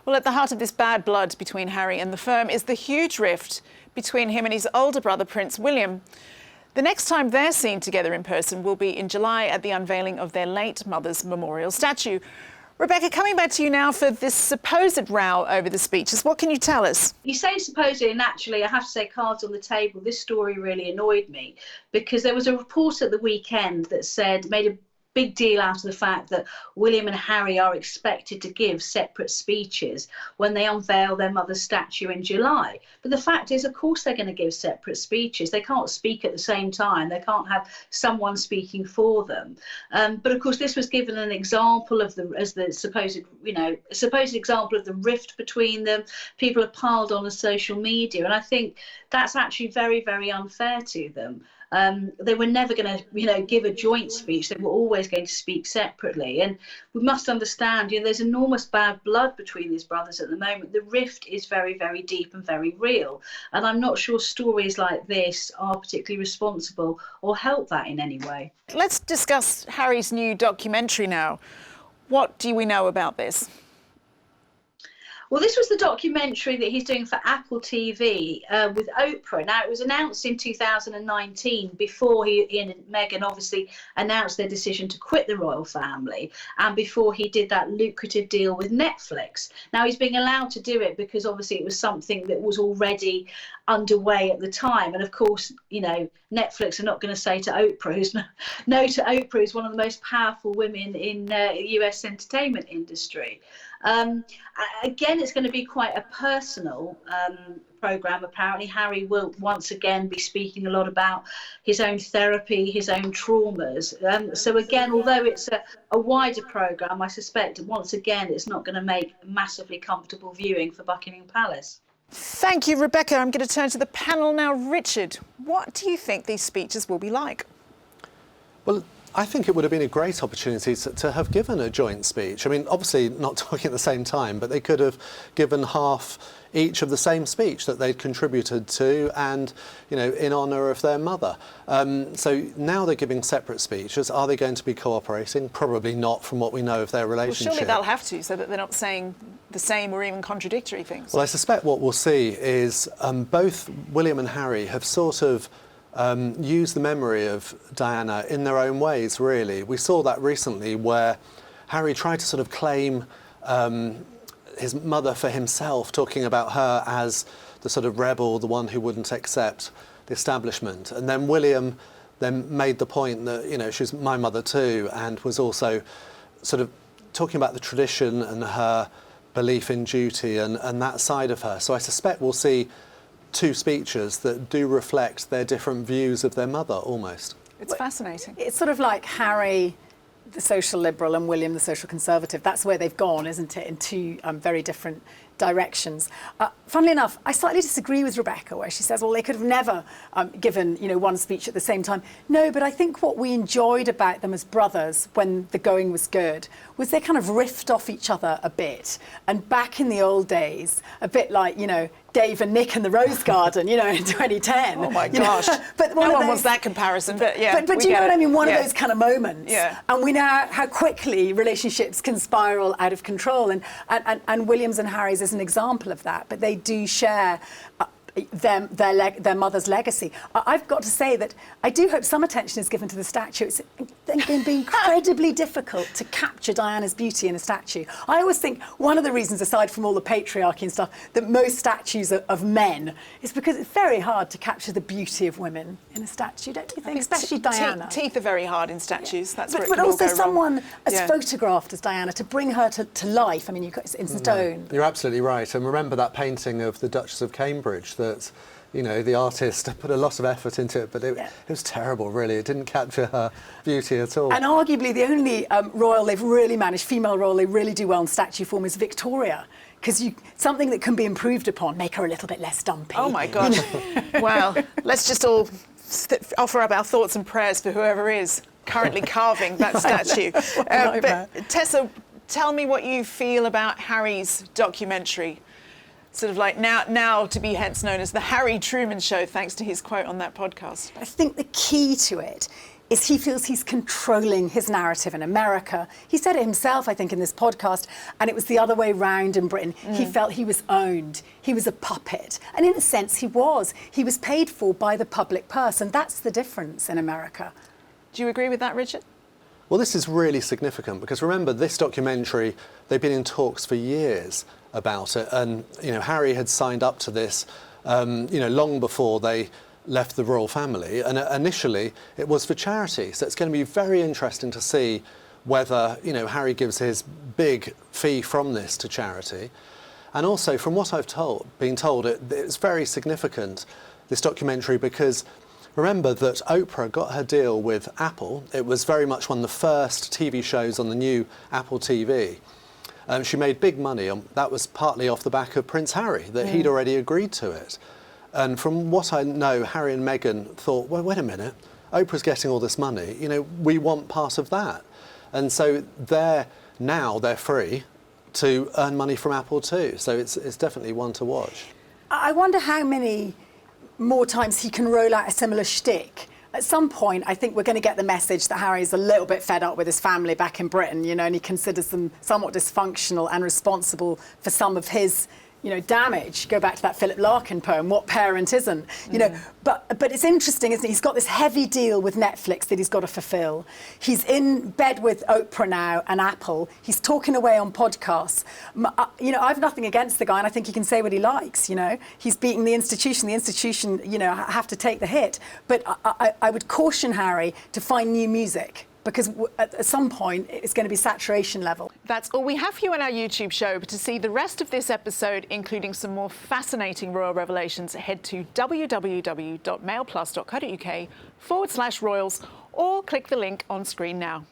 Well, at the heart of this bad blood between Harry and the firm is the huge rift between him and his older brother, Prince William. The next time they're seen together in person will be in July at the unveiling of their late mother's memorial statue. Rebecca, coming back to you now for this supposed row over the speeches, what can you tell us? You say supposedly, and actually, I have to say, cards on the table, this story really annoyed me because there was a report at the weekend that made a big deal out of the fact that William and Harry are expected to give separate speeches when they unveil their mother's statue in July. But the fact is, of course, they're going to give separate speeches. They can't speak at the same time. They can't have someone speaking for them. But of course, this was given an example of the supposed example of the rift between them. People have piled on social media, and I think that's actually very, very unfair to them. They were never going to, give a joint speech. They were always going to speak separately. And we must understand, there's enormous bad blood between these brothers at the moment. The rift is very, very deep and very real. And I'm not sure stories like this are particularly responsible or help that in any way. Let's discuss Harry's new documentary now. What do we know about this? Well, this was the documentary that he's doing for Apple TV with Oprah. Now, it was announced in 2019 before he and Meghan obviously announced their decision to quit the royal family and before he did that lucrative deal with Netflix. Now, he's being allowed to do it because obviously it was something that was already underway at the time. And of course, Netflix are not going to say to Oprah, who's one of the most powerful women in the US entertainment industry. Again, it's going to be quite a personal programme. Apparently, Harry will once again be speaking a lot about his own therapy, his own traumas. So again, although it's a wider programme, I suspect once again it's not going to make massively comfortable viewing for Buckingham Palace. Thank you, Rebecca. I'm going to turn to the panel now. Richard, what do you think these speeches will be like? Well, I think it would have been a great opportunity to have given a joint speech. I mean, obviously not talking at the same time, but they could have given half each of the same speech that they'd contributed to and, in honour of their mother. So now they're giving separate speeches. Are they going to be cooperating? Probably not, from what we know of their relationship. Well, surely they'll have to, so that they're not saying the same or even contradictory things. Well, I suspect what we'll see is both William and Harry have sort of use the memory of Diana in their own ways, really. We saw that recently where Harry tried to sort of claim his mother for himself, talking about her as the sort of rebel, the one who wouldn't accept the establishment. And then William then made the point that, she's my mother too, and was also sort of talking about the tradition and her belief in duty and that side of her. So I suspect we'll see two speeches that do reflect their different views of their mother, almost. It's fascinating. It's sort of like Harry, the social liberal, and William, the social conservative. That's where they've gone, isn't it, in two very different directions. Funnily enough, I slightly disagree with Rebecca, where she says, well, they could have never given, one speech at the same time. No, but I think what we enjoyed about them as brothers when the going was good was they kind of riffed off each other a bit. And back in the old days, a bit like, Dave and Nick and the Rose Garden, in 2010. Oh my gosh. But no one wants that comparison, but yeah. But do you know what I mean? One of those kind of moments. Yeah. And we know how quickly relationships can spiral out of control. And William's and Harry's is an example of that. But they do share their mother's legacy. I've got to say that I do hope some attention is given to the statue. It's going to be incredibly difficult to capture Diana's beauty in a statue. I always think one of the reasons, aside from all the patriarchy and stuff, that most statues of men is because it's very hard to capture the beauty of women in a statue, don't you think? Especially Diana. Teeth are very hard in statues. That's where it but can also all go someone wrong. as photographed as Diana, to bring her to life. I mean, it's in stone. You're absolutely right. And remember that painting of the Duchess of Cambridge that, the artist put a lot of effort into it, but it was terrible, really. It didn't capture her beauty at all. And arguably the only female royal they really do well in statue form is Victoria. Because something that can be improved upon, make her a little bit less dumpy. Oh my God. Well, let's just all offer up our thoughts and prayers for whoever is currently carving that statue. But Tessa, tell me what you feel about Harry's documentary. Sort of like now to be hence known as the Harry Truman Show, thanks to his quote on that podcast. I think the key to it is he feels he's controlling his narrative in America. He said it himself, I think, in this podcast, and it was the other way round in Britain. He felt he was owned. He was a puppet. And in a sense, he was. He was paid for by the public purse, and that's the difference in America. Do you agree with that, Richard? Well, this is really significant because remember, this documentary, they've been in talks for years about it, and Harry had signed up to this long before they left the royal family, and initially it was for charity. So it's going to be very interesting to see whether Harry gives his big fee from this to charity. And also, from what I've been told, it's very significant, this documentary, because remember that Oprah got her deal with Apple. It was very much one of the first TV shows on the new Apple TV. She made big money. That was partly off the back of Prince Harry, that he'd already agreed to it. And from what I know, Harry and Meghan thought, well, wait a minute, Oprah's getting all this money, we want part of that. And so they're free to earn money from Apple too. So it's definitely one to watch. I wonder how many more times he can roll out a similar shtick. At some point, I think we're going to get the message that Harry's a little bit fed up with his family back in Britain, and he considers them somewhat dysfunctional and responsible for some of his damage. Go back to that Philip Larkin poem, what parent isn't? But it's interesting, isn't it? He's got this heavy deal with Netflix that he's got to fulfill. He's in bed with Oprah now and Apple. He's talking away on podcasts. I've nothing against the guy, and I think he can say what he likes, He's beating the institution. The institution, have to take the hit. But I would caution Harry to find new music, because at some point it's going to be saturation level. That's all we have for you on our YouTube show. But to see the rest of this episode, including some more fascinating royal revelations, head to www.mailplus.co.uk/royals or click the link on screen now.